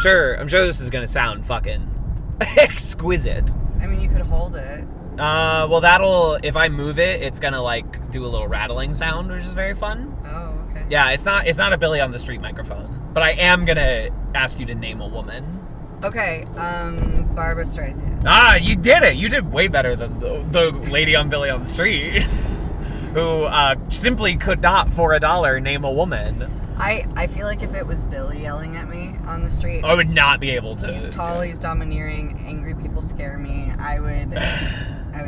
I'm sure this is gonna sound fucking exquisite. I mean, you could hold it. Well, if I move it, it's gonna like do a little rattling sound, which is very fun. Oh, okay. Yeah, it's not a Billy on the Street microphone, but I am gonna ask you to name a woman. Okay, Barbara Streisand. You did it. You did way better than the lady on Billy on the Street, who simply could not for $1 name a woman. I feel like if it was Billy yelling at me on the street, I would not be able to. He's tall, he's domineering, angry people scare me. I would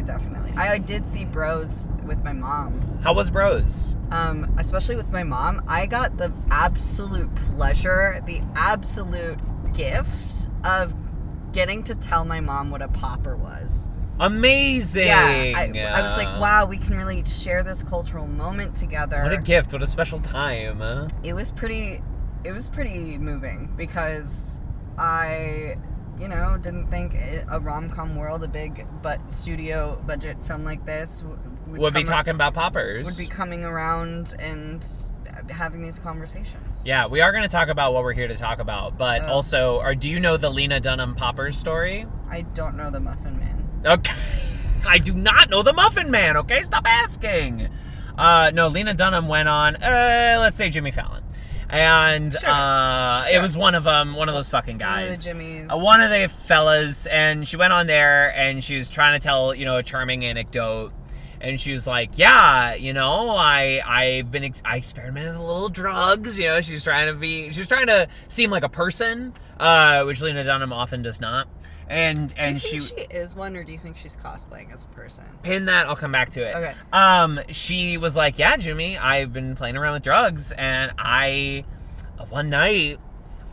definitely. I did see Bros with my mom. How was Bros? Especially with my mom, I got the absolute pleasure, the absolute gift of getting to tell my mom what a popper was. Amazing. Yeah, I was like, wow, we can really share this cultural moment together. What a gift! What a special time. It was pretty moving because I, didn't think a rom-com world, a big studio budget film like this would be talking about poppers. Would be coming around and having these conversations. Yeah, we are going to talk about what we're here to talk about, but also, do you know the Lena Dunham poppers story? I don't know the Muffin Man. Okay. I do not know the Muffin Man, okay? Stop asking. No, Lena Dunham went on, let's say Jimmy Fallon. And sure. It was one of those fucking guys. One of the Jimmys. One of the fellas, and she went on there, and she was trying to tell, a charming anecdote. And she was like, yeah, I experimented with a little drugs. She was trying to seem like a person, which Lena Dunham often does not. And do you think she is one, or do you think she's cosplaying as a person? Pin that, I'll come back to it. Okay. She was like, yeah, Jimmy, I've been playing around with drugs, and one night,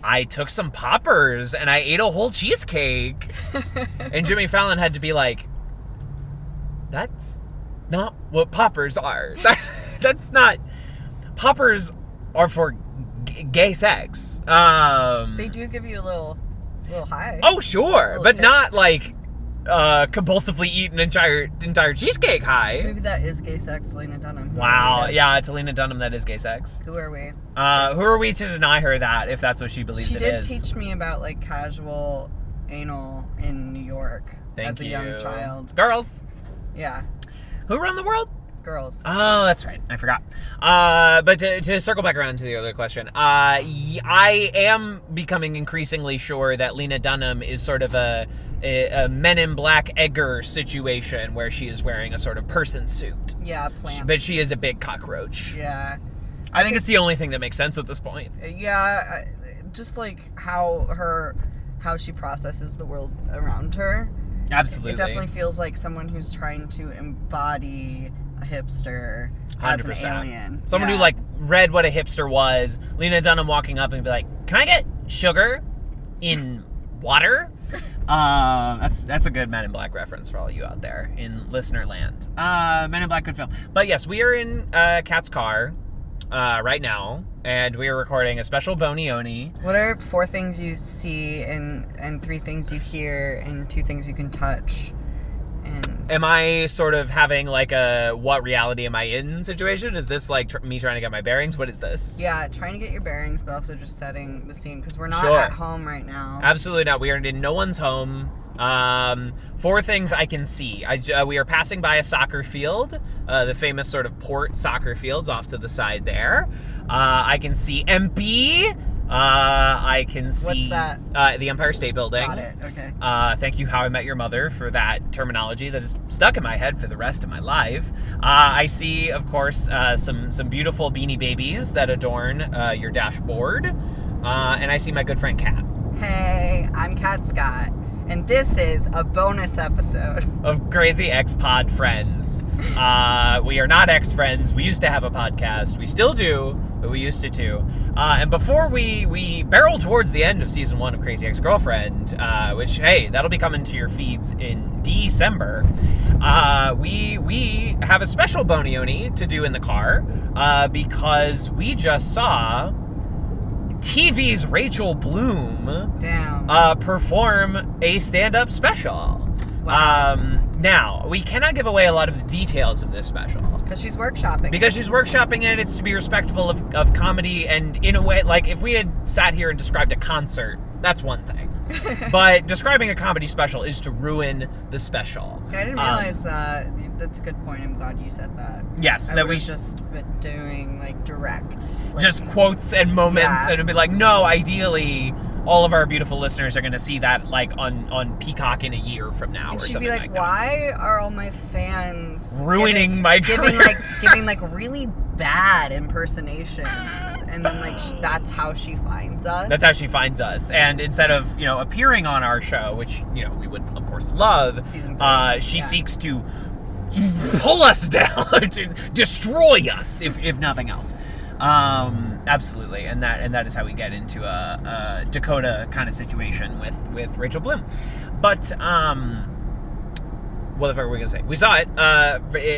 I took some poppers, and I ate a whole cheesecake. And Jimmy Fallon had to be like, that's not what poppers are. That's not... Poppers are for gay sex. They do give you a little high. Oh, sure. But kick. not like compulsively eat an entire cheesecake high. Maybe that is gay sex, Lena Dunham. Wow. Yeah, to Lena Dunham, that is gay sex. Who are we? Who are we to deny her that, if that's what she believes it is? She did teach me about, like, casual anal in New York as a young child. Girls. Yeah. Who run the world? Girls. Oh, that's right. I forgot. But to circle back around to the other question, I am becoming increasingly sure that Lena Dunham is sort of a Men in Black Edgar situation where she is wearing a sort of person suit. Yeah, plant. But she is a big cockroach. Yeah. I think it's the only thing that makes sense at this point. Yeah, just like how she processes the world around her. Absolutely. It definitely feels like someone who's trying to embody a hipster 100%. As an alien. Someone who, like, read what a hipster was. Lena Dunham walking up and be like, can I get sugar in water? That's a good Men in Black reference for all you out there in listener land. Men in Black, good film. But yes, we are in Kat's car right now, and we are recording a special Bonioni. What are 4 things you see and 3 things you hear and 2 things you can touch? Am I sort of having like a what reality am I in situation? Is this like me trying to get my bearings? What is this? Yeah, trying to get your bearings, but also just setting the scene because we're not Sure. at home right now. Absolutely not. We are in no one's home. 4 things I can see. We are passing by a soccer field, the famous sort of port soccer fields off to the side there. I can see MP. I can see... What's that? The Empire State Building. Got it, okay. Thank you, How I Met Your Mother, for that terminology that is stuck in my head for the rest of my life. I see, of course, some beautiful Beanie Babies that adorn your dashboard. And I see my good friend Kat. Hey, I'm Kat Scott, and this is a bonus episode of Crazy Ex-Pod Friends. We are not ex-friends. We used to have a podcast. We still do, but we used to too. And before we barrel towards the end of season 1 of Crazy Ex-Girlfriend, which, hey, that'll be coming to your feeds in December, we have a special Bonioni to do in the car, because we just saw TV's Rachel Bloom perform a stand-up special. Wow. Now, we cannot give away a lot of the details of this special. Because she's workshopping. Because she's workshopping it, it's to be respectful of comedy, and in a way, like, if we had sat here and described a concert That's one thing. But describing a comedy special is to ruin the special. I didn't realize that. That's a good point. I'm glad you said that. Yes, that we just been doing like direct, just quotes and moments, yeah. and it'd be like, no, ideally, all of our beautiful listeners are going to see that like on Peacock in a year from now, and or she'd something be like, like that. why are all my fans ruining my career? giving like really bad impersonations, and then like that's how she finds us. That's how she finds us, and instead of appearing on our show, which we would of course love, Season 3, she seeks to pull us down, to destroy us, if nothing else. Absolutely, and that is how we get into a Dakota kind of situation with Rachel Bloom. But what the fuck were we gonna say? We saw it.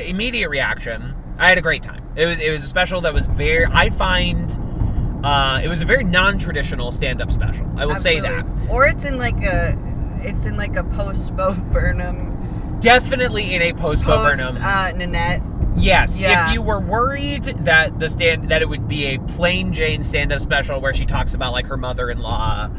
Immediate reaction. I had a great time. It was a special that was very. I find it was a very non-traditional stand-up special. I will say that. Or it's in like a post Bo Burnham. Definitely in a post Bo Burnham. Nanette. Yes, yeah. If you were worried that that it would be a plain Jane stand-up special where she talks about like her mother-in-law,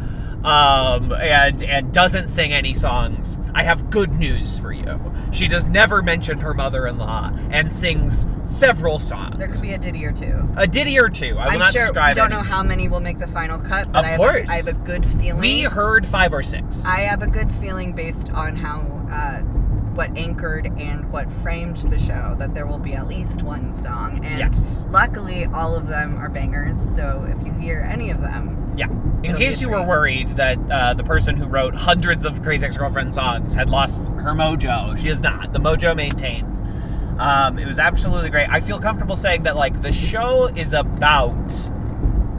and doesn't sing any songs, I have good news for you. She does never mention her mother-in-law and sings several songs. There could be a ditty or two. A ditty or two. I will not describe it. I don't know how many will make the final cut, but of course. I have a good feeling. We heard 5 or 6. I have a good feeling based on how what anchored and what framed the show, that there will be at least one song. And yes. Luckily, all of them are bangers, so if you hear any of them... Yeah. In case you were worried that the person who wrote hundreds of Crazy Ex-Girlfriend songs had lost her mojo, she is not. The mojo maintains. It was absolutely great. I feel comfortable saying that, like, the show is about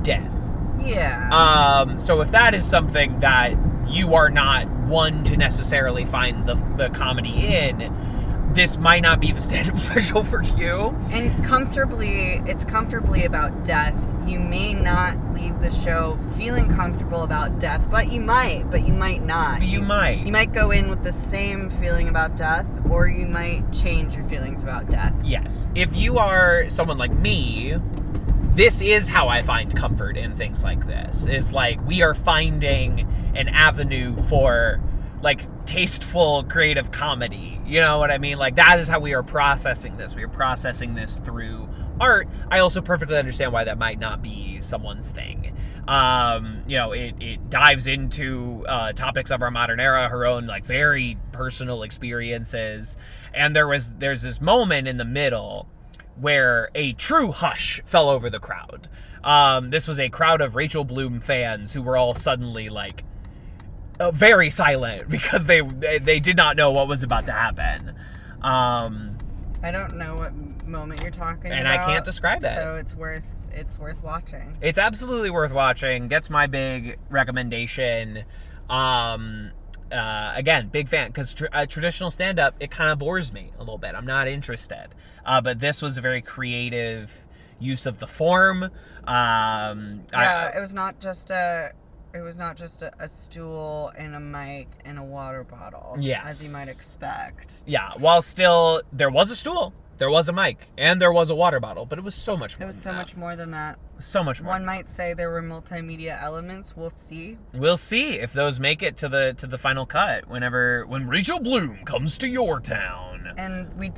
death. Yeah. So if that is something that you are not one to necessarily find the comedy in, this might not be the stand-up special for you. And it's comfortably about death. You may not leave the show feeling comfortable about death, but you might not. You might. You might go in with the same feeling about death, or you might change your feelings about death. Yes. If you are someone like me, this is how I find comfort in things like this. Is like we are finding an avenue for like tasteful creative comedy. You know what I mean? Like that is how we are processing this. We are processing this through art. I also perfectly understand why that might not be someone's thing. It dives into topics of our modern era, her own like very personal experiences. And there's this moment in the middle where a true hush fell over the crowd. This was a crowd of Rachel Bloom fans who were all suddenly like very silent because they did not know what was about to happen. I don't know what moment you're talking and about. I can't describe it. So it's worth watching. It's absolutely worth watching. Gets my big recommendation. Again, big fan, because traditional stand-up, it kind of bores me a little bit. I'm not interested. But this was a very creative use of the form. It was not just a stool and a mic and a water bottle. Yes. As you might expect. Yeah, while still there was a stool, there was a mic, and there was a water bottle, but it was so much more. It was so much more than that. So much more. One might say there were multimedia elements. We'll see. We'll see if those make it to the final cut when Rachel Bloom comes to your town. And we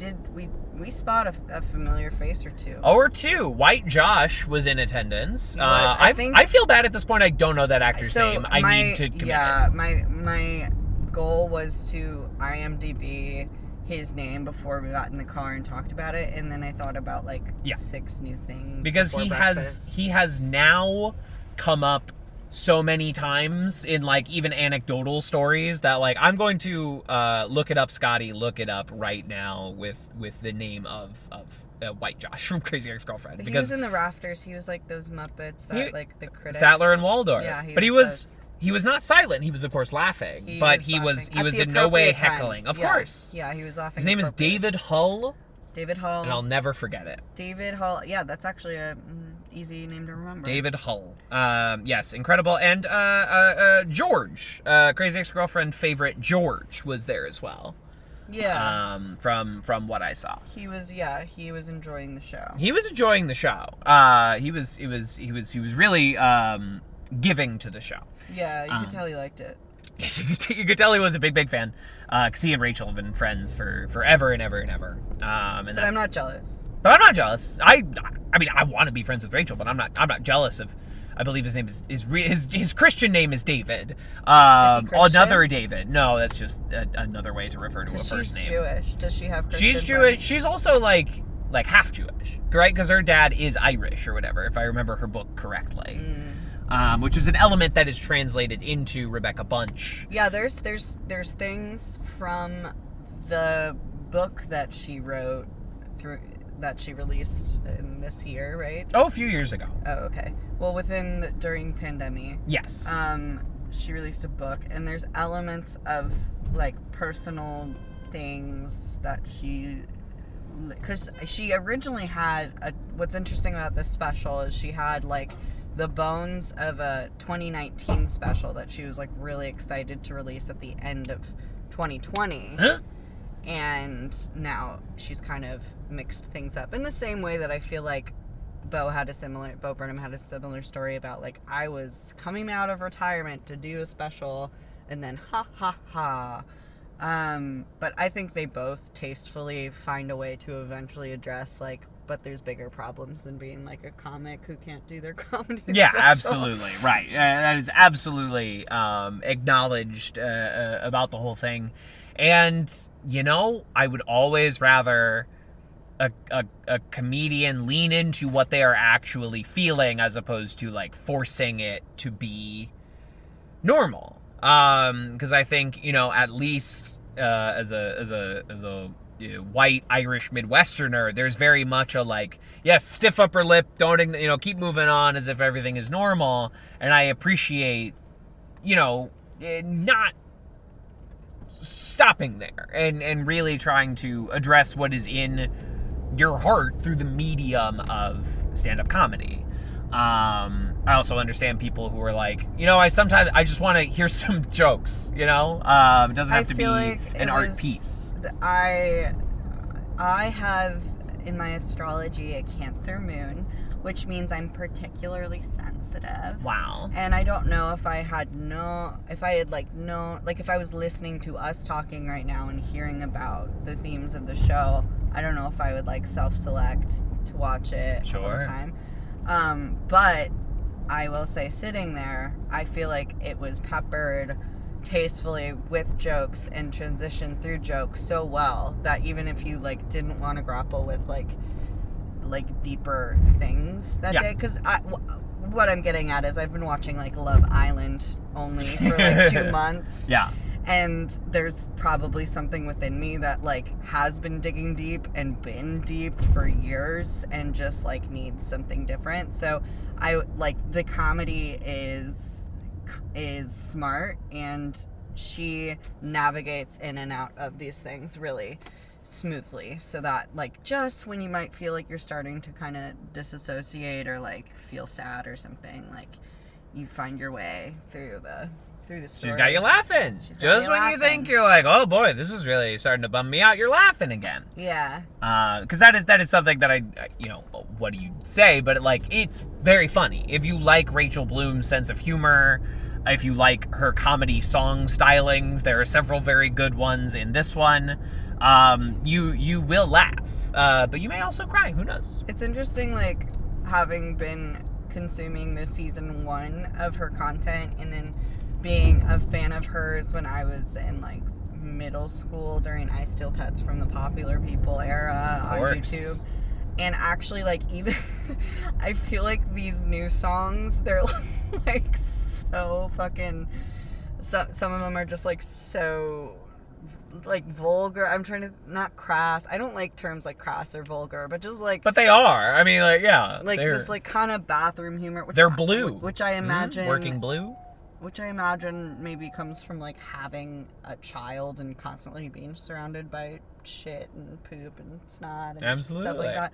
spot a familiar face or two. Or two. White Josh was in attendance. I feel bad at this point. I don't know that actor's name. I need to commit. Yeah, my goal was to IMDb his name before we got in the car and talked about it, and then I thought about 6 new things. Because he has now come up so many times in even anecdotal stories that I'm going to look it up, Scotty. Look it up right now with the name of White Josh from Crazy Ex-Girlfriend. He was in the rafters. He was like those Muppets that the critics. Statler and Waldorf. Yeah, he was not silent. He was, of course, laughing. He was in no way heckling. Of course. Yeah, he was laughing. His name is David Hull. David Hull. And I'll never forget it. David Hull. Yeah, that's actually a easy name to remember. David Hull. Yes, incredible. And George, Crazy Ex-Girlfriend favorite George, was there as well. Yeah. From what I saw. He was enjoying the show. He was enjoying the show. He was really giving to the show. Yeah, you could tell he liked it. You could tell he was a big fan, because he and Rachel have been friends for forever and ever and ever. But I'm not jealous. But I'm not jealous. I mean, I want to be friends with Rachel, but I'm not jealous of. I believe his name is his Christian name is David. Is he Christian? Another David. No, that's just another way to refer to a first name. She's Jewish. Does she have Christian She's Jewish. friends? She's also like half Jewish, right? Because her dad is Irish or whatever, if I remember her book correctly. Which is an element that is translated into Rebecca Bunch. Yeah, there's things from the book that she wrote that she released in this year, right? Oh, a few years ago. Oh, okay. Well, during pandemic. Yes. She released a book, and there's elements of like personal things that because she originally had what's interesting about this special is she had like the bones of a 2019 special that she was like really excited to release at the end of 2020. And now she's kind of mixed things up in the same way that I feel like Bo Burnham had a similar story about like I was coming out of retirement to do a special and then ha ha ha. But I think they both tastefully find a way to eventually address like, but there's bigger problems than being like a comic who can't do their comedy. Yeah, special. absolutely. Right. That is absolutely acknowledged about the whole thing. And, I would always rather a comedian lean into what they are actually feeling as opposed to, like, forcing it to be normal. Because I think, at least as a white Irish Midwesterner, there's very much a like, yes, stiff upper lip, don't keep moving on as if everything is normal. And I appreciate, not stopping there and really trying to address what is in your heart through the medium of stand-up comedy. I also understand people who are like, I just want to hear some jokes, it doesn't have to be like an art piece. I have in my astrology a Cancer moon, which means I'm particularly sensitive. Wow. And I don't know if I was listening to us talking right now and hearing about the themes of the show, I don't know if I would like self-select to watch it all the time. But I will say, sitting there, I feel like it was peppered tastefully with jokes and transitioned through jokes so well that even if you like didn't want to grapple with like deeper things that day, because what I'm getting at is I've been watching like Love Island only for like 2 months. Yeah. And there's probably something within me that like has been digging deep and been deep for years and just like needs something different. So I like the comedy is smart, and she navigates in and out of these things really smoothly, so that like just when you might feel like you're starting to kind of disassociate or like feel sad or something, like you find your way through the stories. She's got you laughing. Just when you think you're like, oh boy, this is really starting to bum me out, you're laughing again. Yeah. Because that is something that I what do you say? But it's very funny. If you like Rachel Bloom's sense of humor, if you like her comedy song stylings, there are several very good ones in this one. You will laugh, but you may also cry. Who knows? It's interesting, like having been consuming the season 1 of her content and then being a fan of hers when I was in like middle school during I Steal Pets from the Popular People era on YouTube. And actually, like, even I feel like these new songs, they're like so fucking, some of them are just like so like vulgar. I'm trying to, not crass, I don't like terms like crass or vulgar, but just like, but they are, I mean, like, yeah, like just like kind of bathroom humor, they're blue, which I imagine working blue, which I imagine maybe comes from like having a child and constantly being surrounded by shit and poop and snot and stuff like that.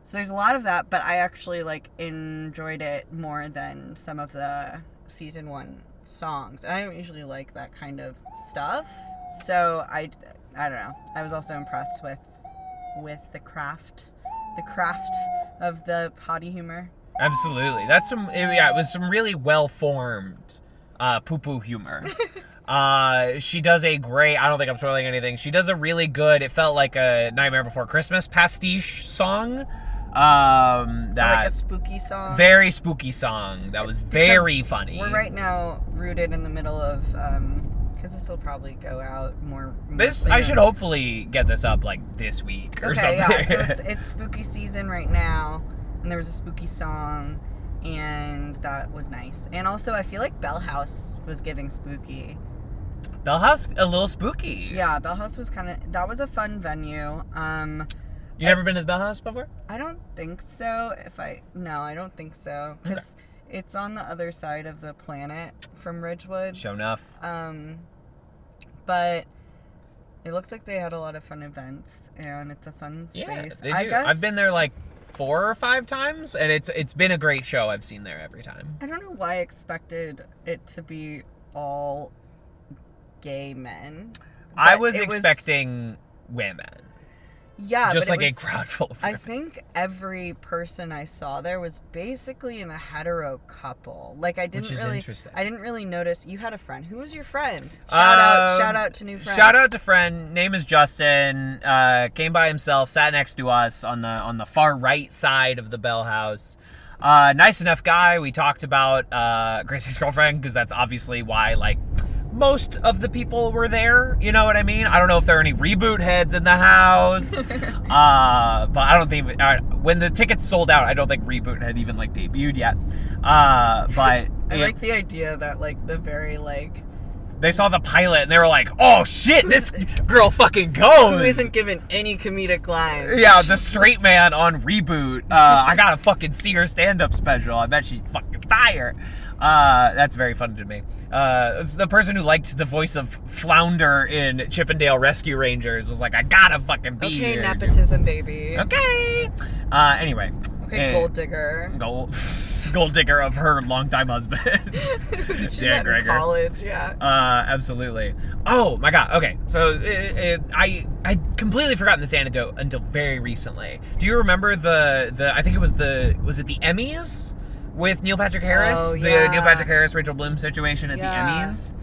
So there's a lot of that, but I actually like enjoyed it more than some of the season 1 songs. And I don't usually like that kind of stuff. So I don't know. I was also impressed with the craft of the potty humor. Absolutely. That's it was some really well-formed poo-poo humor. She does a great, I don't think I'm spoiling anything, she does a really good, it felt like a Nightmare Before Christmas pastiche song. That like a spooky song. Very spooky song. That was very funny. We're right now rooted in the middle of, because this will probably go out more I should hopefully get this up like this week or something. Yeah, so it's spooky season right now, and there was a spooky song, and that was nice. And also, I feel like Bell House was giving spooky. Bell House, a little spooky. Yeah, Bell House was that was a fun venue. You never been to the Bell House before? I don't think so. No, I don't think so. Because it's on the other side of the planet from Ridgewood. Sure enough. But it looked like they had a lot of fun events, and it's a fun space. Yeah, they do. I guess, I've been there like 4 or 5 times, and it's been a great show. I've seen there every time. I don't know why I expected it to be all gay men. I was expecting women. Yeah, just but like a crowd full of women. I think every person I saw there was basically in a hetero couple. Like interesting. I didn't really notice. You had a friend. Who was your friend? Shout out to new friend. Shout out to friend. Name is Justin. Came by himself. Sat next to us on the far right side of the Bell House. Nice enough guy. We talked about Gracie's girlfriend because that's obviously why most of the people were there, you know what I mean? I don't know if there are any reboot heads in the house, but I don't think, when the tickets sold out, I don't think reboot had even debuted yet, but I like the idea that the very they saw the pilot and they were like, oh shit, this girl fucking goes. Who isn't given any comedic lines. Yeah, the straight man on Reboot. I gotta fucking see her stand-up special. I bet she's fucking fire. That's very funny to me. It's the person who liked the voice of Flounder in Chippendale Rescue Rangers was like, I gotta fucking be here. Okay, nepotism, baby. Okay. Anyway. Okay, gold digger. Gold digger of her longtime husband. Dan Gregor. College, yeah. Absolutely. Oh my god. Okay, so I completely forgotten this anecdote until very recently. Do you remember the I think it was it the Emmys with Neil Patrick Harris? Oh, yeah. The Neil Patrick Harris Rachel Bloom situation at the Emmys.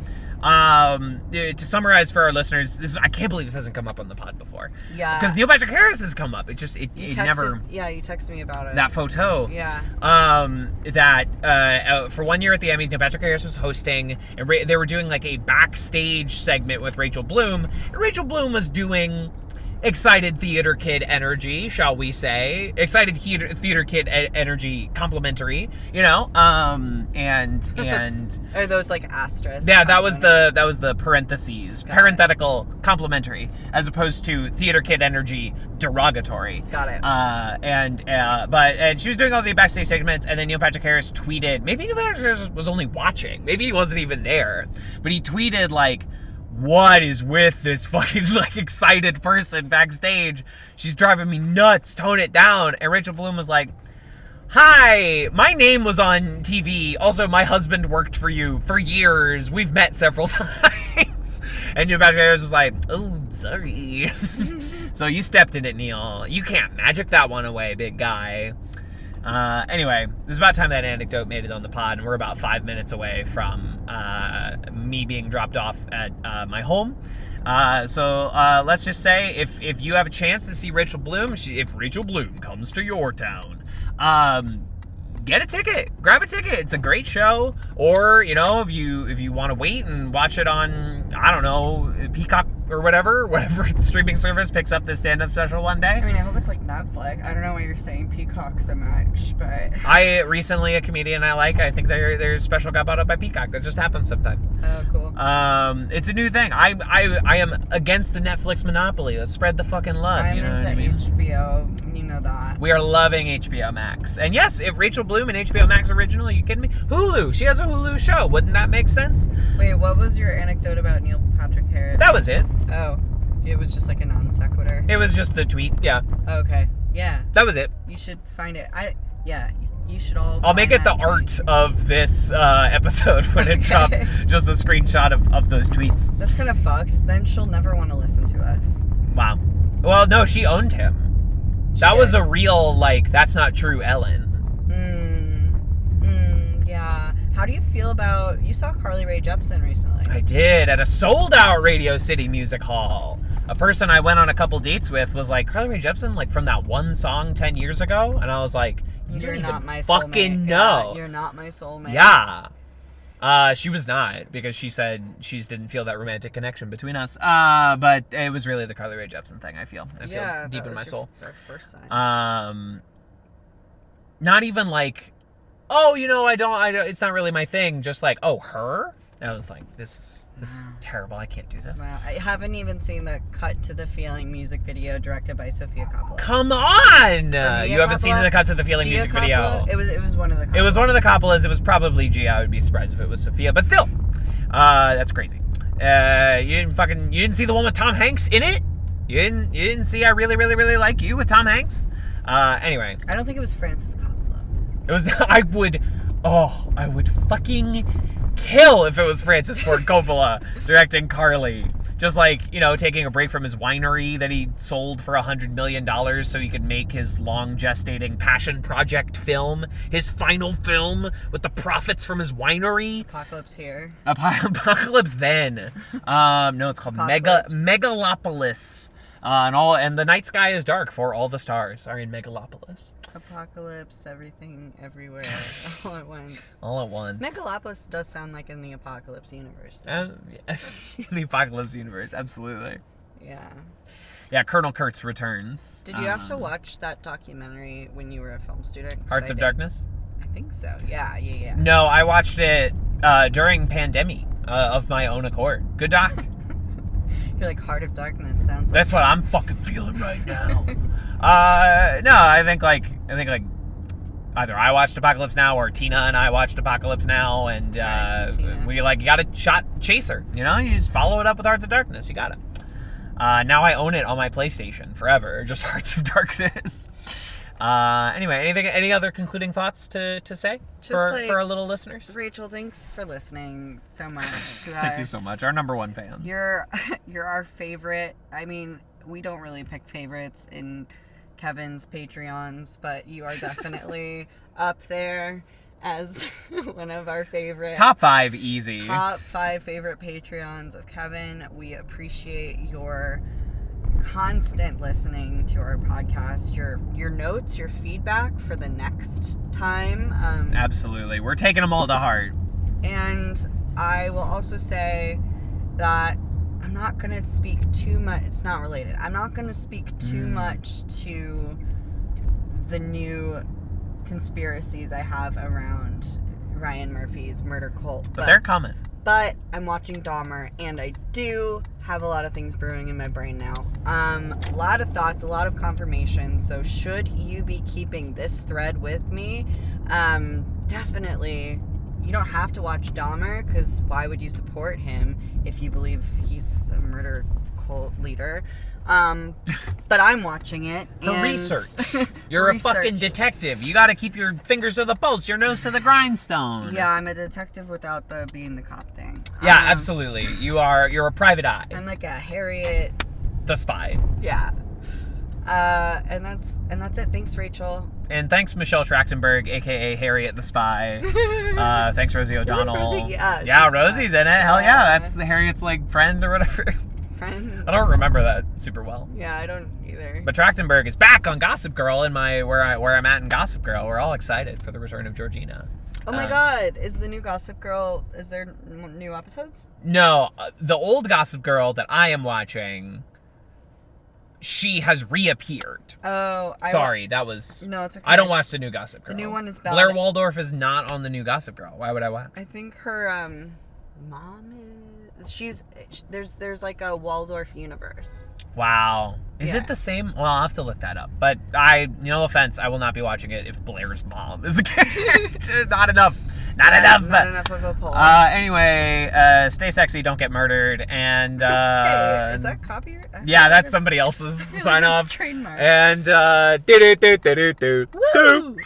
To summarize for our listeners, I can't believe this hasn't come up on the pod before. Yeah. Because Neil Patrick Harris has come up. It never. Yeah, you texted me about it. That photo. Yeah. For 1 year at the Emmys, Neil Patrick Harris was hosting, and they were doing a backstage segment with Rachel Bloom, and Rachel Bloom was doing excited theater kid energy, shall we say? Excited theater kid energy, complimentary, and Are those asterisks? yeah, that was the parentheses, parenthetical complimentary, as opposed to theater kid energy derogatory. Got it. And she was doing all the backstage segments, and then Neil Patrick Harris tweeted. Maybe Neil Patrick Harris was only watching. Maybe he wasn't even there, but he tweeted what is with this fucking excited person backstage? She's driving me nuts. Tone it down. And Rachel Bloom was like, hi, my name was on TV. Also, my husband worked for you for years. We've met several times. And Neil Patrick Harris was like, oh, sorry. So you stepped in it, Neil. You can't magic that one away, big guy. Anyway, it was about time that anecdote made it on the pod, and we're about 5 minutes away from me being dropped off at my home. So let's just say if you have a chance to see Rachel Bloom, if Rachel Bloom comes to your town, get a ticket. Grab a ticket. It's a great show. Or, if you want to wait and watch it on, I don't know, Peacock or whatever streaming service picks up this stand-up special one day. I mean, I hope it's Netflix. I don't know why you're saying Peacock so much, but... A comedian I think their special got bought up by Peacock. That just happens sometimes. Oh, cool. It's a new thing. I am against the Netflix monopoly. Let's spread the fucking love. I'm into HBO. You know that. We are loving HBO Max. And yes, if Rachel Bloom and HBO Max original, are you kidding me? Hulu. She has a Hulu show. Wouldn't that make sense? Wait, what was your anecdote about Neil Patrick Harris? That was it. Oh, it was just a non sequitur. It was just the tweet, yeah. Okay, yeah. That was it. You should find it. You should all. I'll make it the art of this episode when it drops. Just a screenshot of those tweets. That's kind of fucked. Then she'll never want to listen to us. Wow. Well, no, she owned him. That was a real that's not true, Ellen. How do you feel about, you saw Carly Rae Jepsen recently? I did, at a sold-out Radio City Music Hall. A person I went on a couple dates with was like, Carly Rae Jepsen, like from that one song 10 years ago? And I was like, You're don't not even my fucking soulmate. know. Yeah, you're not my soulmate. Yeah. She was not, because she said she just didn't feel that romantic connection between us. But it was really the Carly Rae Jepsen thing, I feel. I feel deep in my soul. Our first sign. Not even like, oh, I don't, it's not really my thing. Just like, oh, her? And I was like, this is terrible. I can't do this. Wow. I haven't even seen the Cut to the Feeling music video directed by Sofia Coppola. Come on! You haven't seen the Cut to the Feeling music video. It was one of the Coppolas. It was one of the Coppolas. It was probably Gia. I would be surprised if it was Sophia. But still, that's crazy. You didn't see the one with Tom Hanks in it? You didn't see I Really, Really, Really Like You with Tom Hanks? Anyway. I don't think it was Francis Coppola. It was, I would fucking kill if it was Francis Ford Coppola directing Carly. Just like, taking a break from his winery that he sold for $100 million so he could make his long gestating passion project film, his final film with the profits from his winery. Apocalypse Here. Apocalypse Then. No, it's called Megalopolis. And the night sky is dark for all the stars are in Megalopolis. Apocalypse, everything, everywhere, all at once. All at once. Megalopolis does sound like in the Apocalypse universe. In the Apocalypse universe, absolutely. Yeah. Yeah, Colonel Kurtz returns. Did you have to watch that documentary when you were a film student? Hearts of Darkness? I think so. Yeah. No, I watched it during pandemic of my own accord. Good doc. You're like, Heart of Darkness sounds like... That's what I'm fucking feeling right now. No, I think like either I watched Apocalypse Now or Tina and I watched Apocalypse Now, and we you gotta chaser. You just follow it up with Hearts of Darkness. You got it. Now I own it on my PlayStation forever. Just Hearts of Darkness. Anyway, any other concluding thoughts to say for our little listeners? Rachel, thanks for listening so much to us. Thank you so much. Our number one fan. You're our favorite. I mean, we don't really pick favorites in Kevin's Patreons, but you are definitely up there as one of our favorites. Top 5 easy. Top 5 favorite Patreons of Kevin. We appreciate your constant listening to our podcast, your notes, your feedback for the next time. Absolutely. We're taking them all to heart. And I will also say that I'm not going to speak too much. It's not related. I'm not going to speak too much to the new conspiracies I have around Ryan Murphy's murder cult. But they're coming. But I'm watching Dahmer, and I do have a lot of things brewing in my brain now. A lot of thoughts, a lot of confirmation. So should you be keeping this thread with me, definitely, you don't have to watch Dahmer, because why would you support him if you believe he's a murder cult leader? But I'm watching it. For research. You're a fucking detective. You gotta keep your fingers to the pulse, your nose to the grindstone. Yeah, I'm a detective without the being the cop thing. Yeah, absolutely. You're a private eye. I'm like a Harriet the spy. Yeah. And that's it. Thanks, Rachel. And thanks, Michelle Trachtenberg, aka Harriet the Spy. Thanks, Rosie O'Donnell. Rosie? Yeah, Rosie's in it. Hell yeah, that's Harriet's like friend or whatever. Friend. I don't remember that super well. Yeah, I don't either. But Trachtenberg is back on Gossip Girl in where I'm at in Gossip Girl. We're all excited for the return of Georgina. Oh my God! Is the new Gossip Girl? Is there new episodes? No, the old Gossip Girl that I am watching, she has reappeared. Oh, sorry, that was no. It's okay. I don't watch the new Gossip Girl. The new one is Bella. Blair Waldorf is not on the new Gossip Girl. Why would I watch? I think her mom is. There's like a Waldorf universe. Wow. Is it the same? Well, I'll have to look that up. But no offense, I will not be watching it if Blair's mom is a character. Not enough. Not enough of a pull. Anyway, stay sexy, don't get murdered, and hey, is that copyright? Yeah, that's somebody else's sign off. Trademark. And do. Woo!